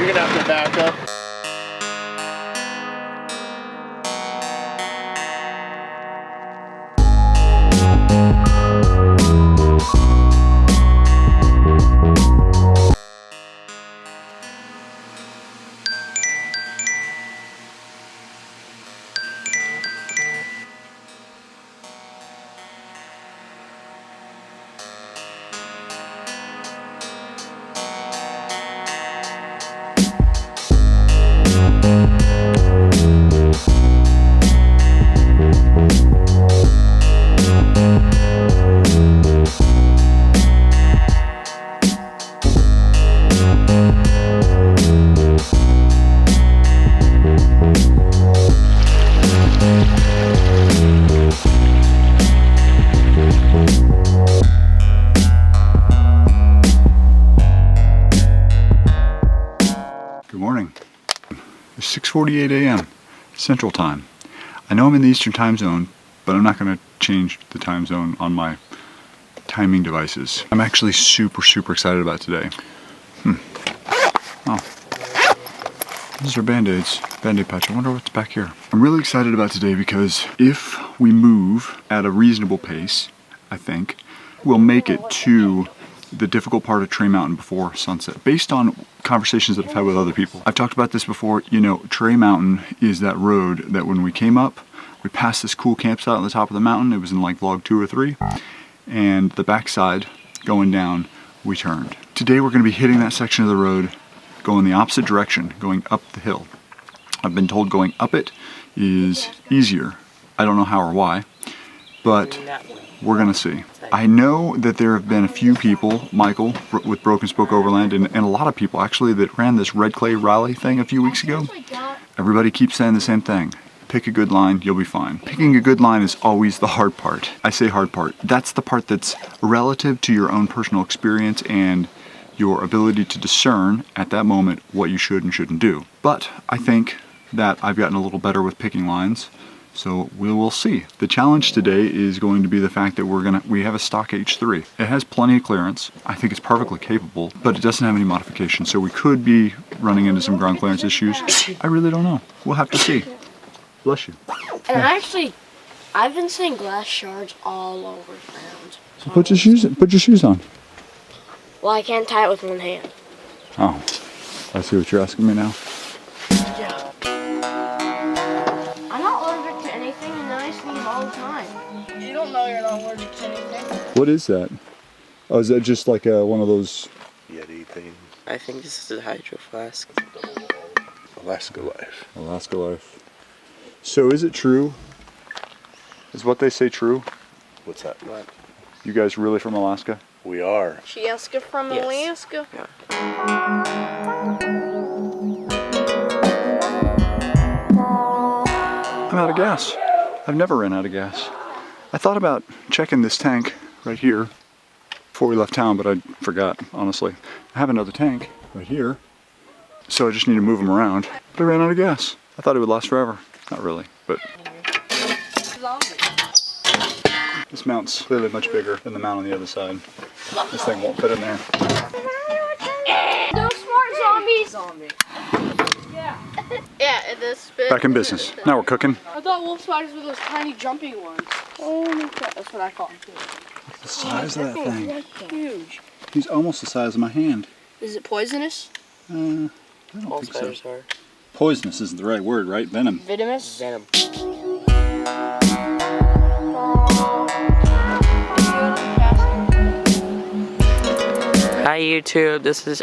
You're gonna have to back up. Good morning. It's 6:48 a.m. Central Time. I know I'm in the Eastern Time Zone, but I'm not going to change the time zone on my timing devices. I'm actually super excited about today. Oh. These are Band-Aids. Band-Aid patch. I wonder what's back here. I'm really excited about today because if we move at a reasonable pace, I think, we'll make it to the difficult part of Tray Mountain before sunset, based on conversations that I've had with other people. I've talked about this before. You know, Tray Mountain is that road that when we came up, we passed this cool campsite on the top of the mountain. It was in like vlog 2 or 3, and the backside going down, we turned. Today we're going to be hitting that section of the road, going the opposite direction, going up the hill. I've been told going up it is easier. I don't know how or why, but we're gonna see. I know that there have been a few people, Michael with Broken Spoke Overland, and a lot of people actually that ran this red clay rally thing a few weeks ago. Everybody keeps saying the same thing. Pick a good line, you'll be fine. Picking a good line is always the hard part. I say hard part. That's the part that's relative to your own personal experience and your ability to discern at that moment what you should and shouldn't do. But I think that I've gotten a little better with picking lines, so we will see. The challenge today is going to be the fact that we have a stock H3. It has plenty of clearance. I think it's perfectly capable, but it doesn't have any modifications, so we could be running into some ground clearance issues. I really don't know. We'll have to see. Bless you. And actually, I've been seeing glass shards all over ground. So put your shoes on. Well, I can't tie it with one hand. Oh, I see what you're asking me now. Yeah. I'm not allergic to anything, and I sneeze all the time. You don't know you're not allergic to anything. What is that? Oh, is that just like one of those Yeti things? I think this is a hydro flask. Alaska Life. Alaska Life. So is it true? Is what they say true? What's that? What? You guys really from Alaska? We are. Alaska from Yes. Alaska. Yeah. I'm out of gas. I've never ran out of gas. I thought about checking this tank right here before we left town, but I forgot, honestly. I have another tank right here, so I just need to move them around. But I ran out of gas. I thought it would last forever. Not really, but... This mount's clearly much bigger than the mount on the other side. This thing won't fit in there. Those smart zombies. Yeah. Yeah, it is. Back in business. Now we're cooking. I thought wolf spiders were those tiny jumping ones. Holy crap, that's what I call them too. The size of that thing. Huge. He's almost the size of my hand. Is it poisonous? I don't All think so. spiders are. Poisonous isn't the right word, right? Venom. Venomous? Venom. Hi YouTube, this is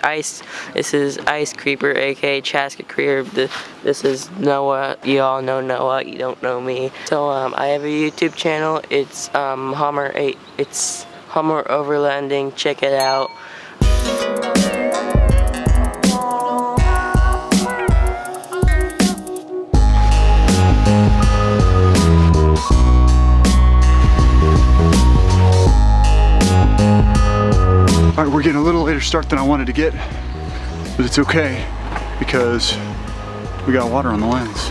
Ice Creeper, aka Chaska Creeper. This is Noah. You all know Noah, you don't know me. So I have a YouTube channel. It's Hummer Overlanding. Check it out. Alright, we're getting a little later start than I wanted to get, but it's okay because we got water on the lens.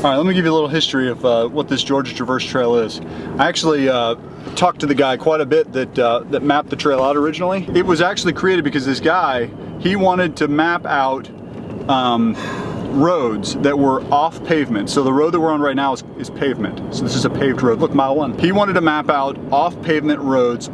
All right, let me give you a little history of what this Georgia Traverse Trail is. I actually talked to the guy quite a bit that mapped the trail out originally. It was actually created because this guy, he wanted to map out roads that were off pavement. So the road that we're on right now is pavement. So this is a paved road. Look, mile 1. He wanted to map out off pavement roads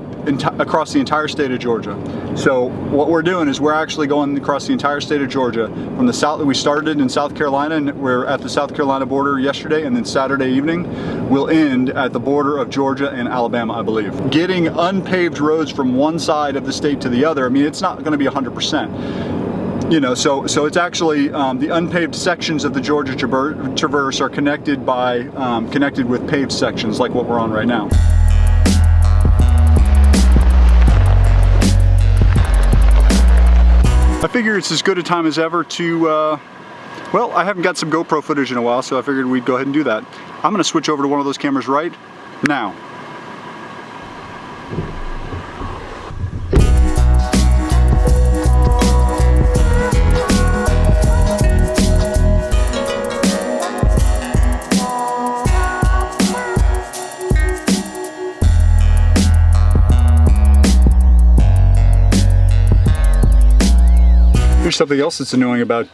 across the entire state of Georgia. So what we're doing is we're actually going across the entire state of Georgia from the south. We started in South Carolina and we're at the South Carolina border yesterday, and then Saturday evening we'll end at the border of Georgia and Alabama, I believe. Getting unpaved roads from one side of the state to the other, I mean, it's not going to be 100%. You know, so it's actually the unpaved sections of the Georgia Traverse are connected by connected with paved sections like what we're on right now. I figure it's as good a time as ever to, well, I haven't got some GoPro footage in a while, so I figured we'd go ahead and do that. I'm going to switch over to one of those cameras right now. Here's something else that's annoying about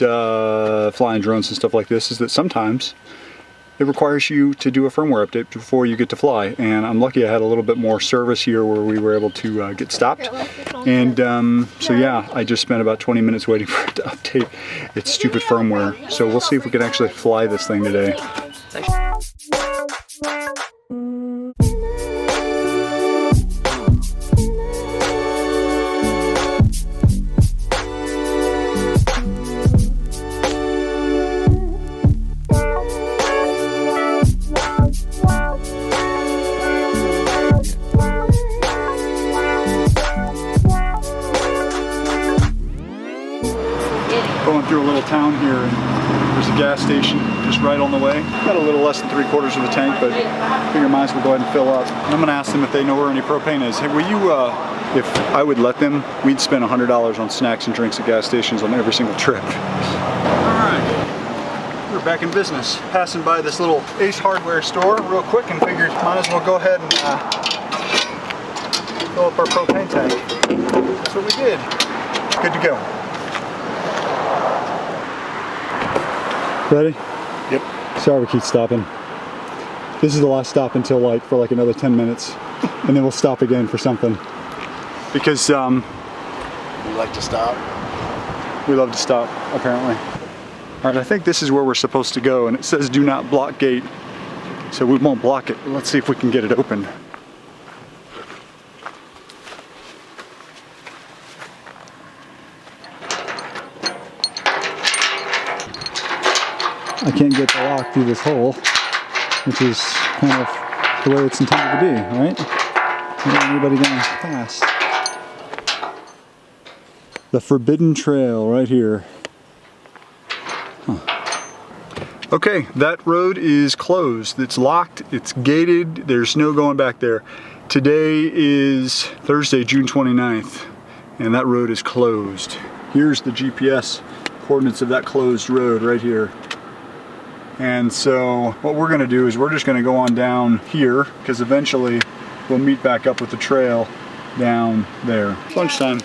flying drones and stuff like this, is that sometimes it requires you to do a firmware update before you get to fly. And I'm lucky I had a little bit more service here where we were able to get stopped. And so yeah, I just spent about 20 minutes waiting for it to update its stupid firmware. So we'll see if we can actually fly this thing today. Going through a little town here, and there's a gas station just right on the way. Got a little less than 3/4 of a tank, but I figure might as well go ahead and fill up. I'm gonna ask them if they know where any propane is. Hey, will you, if I would let them, we'd spend $100 on snacks and drinks at gas stations on every single trip. All right, we're back in business. Passing by this little Ace Hardware store real quick and figured might as well go ahead and fill up our propane tank. That's what we did. Good to go. Ready? Yep. Sorry we keep stopping. This is the last stop until for another 10 minutes. And then we'll stop again for something. Because You like to stop? we love to stop, apparently. Alright, I think this is where we're supposed to go, and it says do not block gate. So we won't block it. Let's see if we can get it open. I can't get the lock through this hole, which is kind of the way it's intended to be, right? Not anybody gonna pass. The Forbidden Trail right here. Huh. Okay, that road is closed. It's locked, it's gated, there's no going back there. Today is Thursday, June 29th, and that road is closed. Here's the GPS coordinates of that closed road right here. And so what we're gonna do is we're just gonna go on down here, because eventually we'll meet back up with the trail down there. Lunchtime.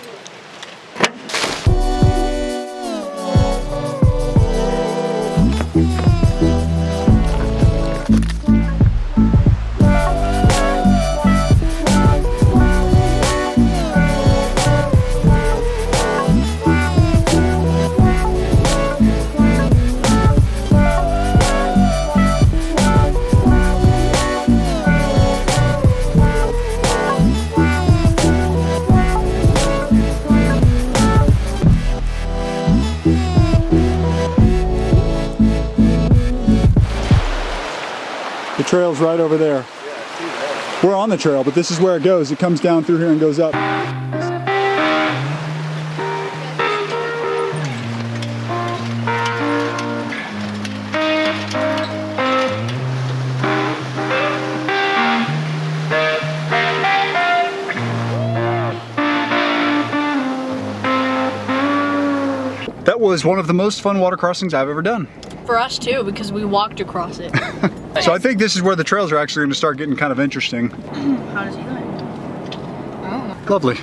The trail's right over there. We're on the trail, but this is where it goes. It comes down through here and goes up. That was one of the most fun water crossings I've ever done. for us too, because we walked across it. So I think this is where the trails are actually going to start getting kind of interesting. How does he like? I don't know. Lovely.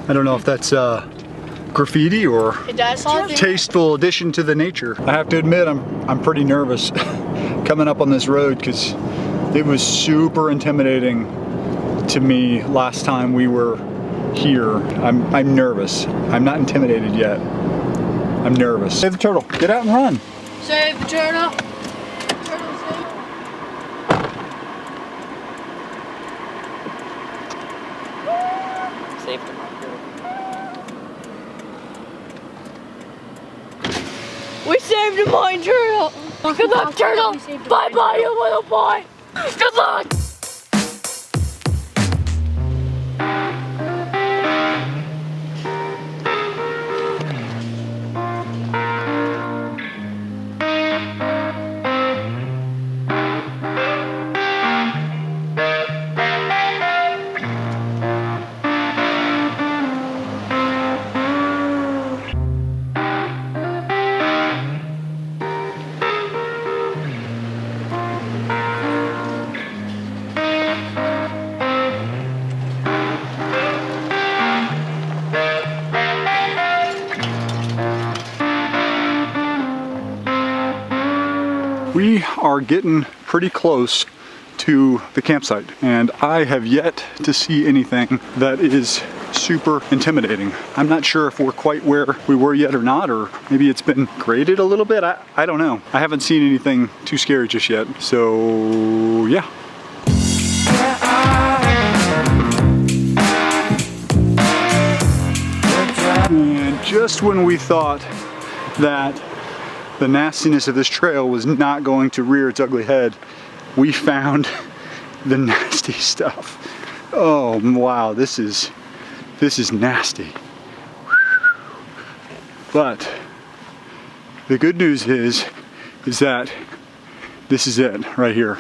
I don't know if that's graffiti or It does something. tasteful addition to the nature. I have to admit, I'm pretty nervous coming up on this road because it was super intimidating to me last time we were here. I'm nervous. I'm not intimidated yet. I'm nervous. Save the turtle. Get out and run. Save the turtle. Save the marker. We saved a mine turtle. Good luck, turtle. Bye bye, you little boy. Good luck. We are getting pretty close to the campsite, and I have yet to see anything that is super intimidating. I'm not sure if we're quite where we were yet or not, or maybe it's been graded a little bit. I don't know. I haven't seen anything too scary just yet. So yeah. And just when we thought that the nastiness of this trail was not going to rear its ugly head, we found the nasty stuff. Oh wow, this is nasty. But the good news is that this is it right here.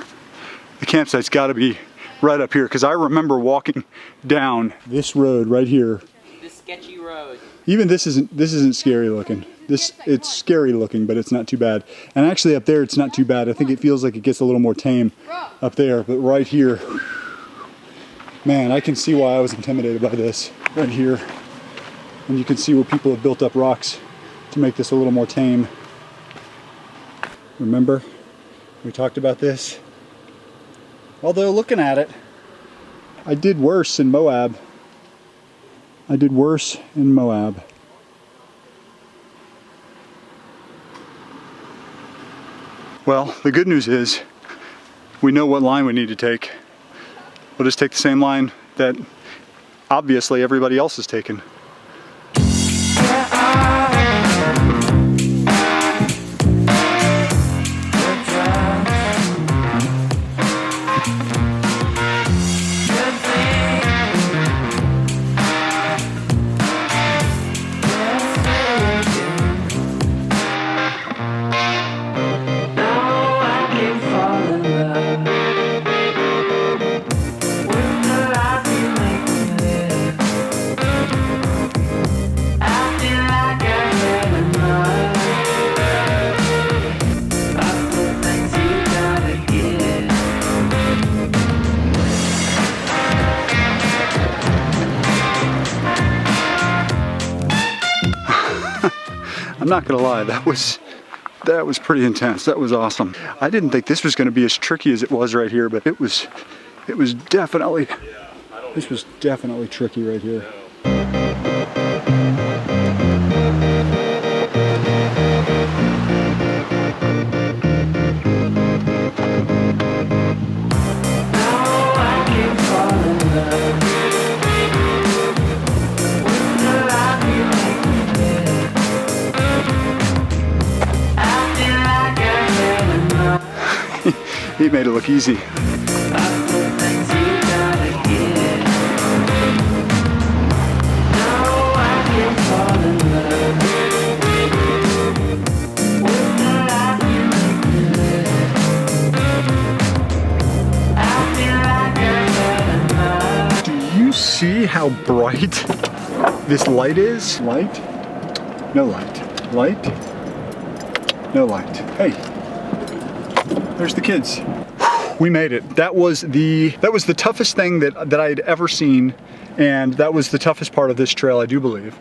The campsite's got to be right up here, because I remember walking down this road right here. This sketchy road. Even this isn't scary looking. It's scary looking, but it's not too bad. And actually up there it's not too bad. I think it feels like it gets a little more tame up there, but right here, man, I can see why I was intimidated by this right here. And you can see where people have built up rocks to make this a little more tame. Remember, we talked about this? Although looking at it, I did worse in Moab. I did worse in Moab. Well, the good news is we know what line we need to take. We'll just take the same line that obviously everybody else is taking. I'm not gonna lie, that was pretty intense. That was awesome. I didn't think this was gonna be as tricky as it was right here, but this was definitely tricky right here. He made it look easy. Do you see how bright this light is? Light? No light. Light? No light. Hey, there's the kids. We made it. That was the toughest thing that I had ever seen, and that was the toughest part of this trail, I do believe.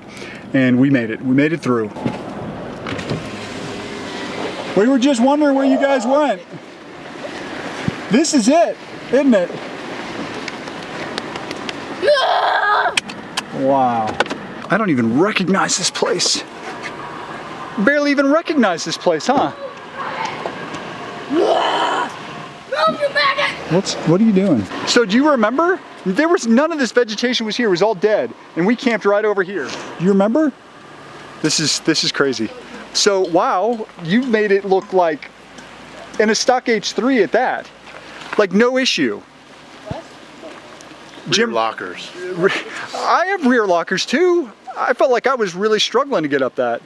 And we made it. We made it through. We were just wondering where you guys went. This is it, isn't it? Wow. I don't even recognize this place. Barely even recognize this place, huh? What are you doing? So do you remember? There was none of this vegetation was here. It was all dead, and we camped right over here. Do you remember? This is crazy. So wow, you made it look like in a stock H3 at that. Like no issue. Rear lockers. I have rear lockers too. I felt like I was really struggling to get up that.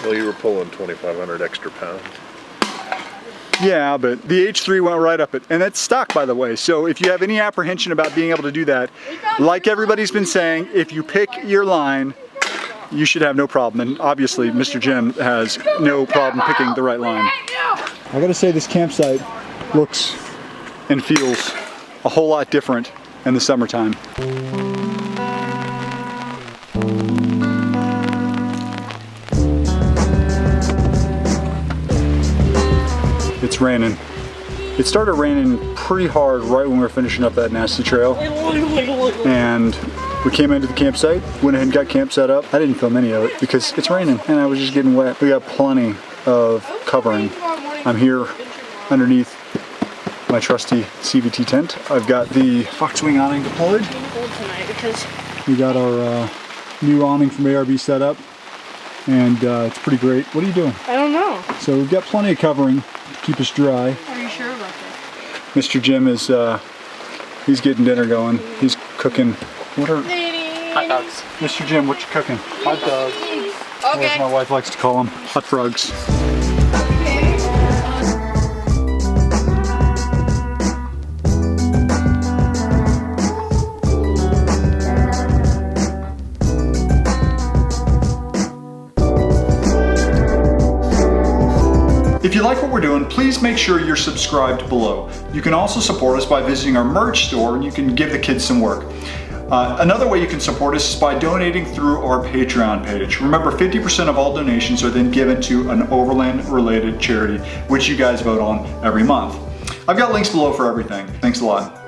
Well, you were pulling 2,500 extra pounds. Yeah, but the H3 went right up it. And that's stock, by the way. So if you have any apprehension about being able to do that, like everybody's been saying, if you pick your line, you should have no problem. And obviously, Mr. Jim has no problem picking the right line. I gotta say, this campsite looks and feels a whole lot different in the summertime. It's raining. It started raining pretty hard right when we were finishing up that nasty trail. And we came into the campsite, went ahead and got camp set up. I didn't film any of it because it's raining and I was just getting wet. We got plenty of covering. I'm here underneath my trusty CVT tent. I've got the Foxwing awning deployed. We got our new awning from ARB set up, and it's pretty great. What are you doing? I don't know. So we've got plenty of covering to keep us dry. Are you sure about that? Mr. Jim is he's getting dinner going. He's cooking. What are Hot dogs. Mr. Jim? What you cooking? Hot dogs. Or as my wife likes to call them, hot frogs. If you like what we're doing, please make sure you're subscribed below. You can also support us by visiting our merch store, and you can give the kids some work. Another way you can support us is by donating through our Patreon page. Remember, 50% of all donations are then given to an overland related charity, which you guys vote on every month. I've got links below for everything. Thanks a lot.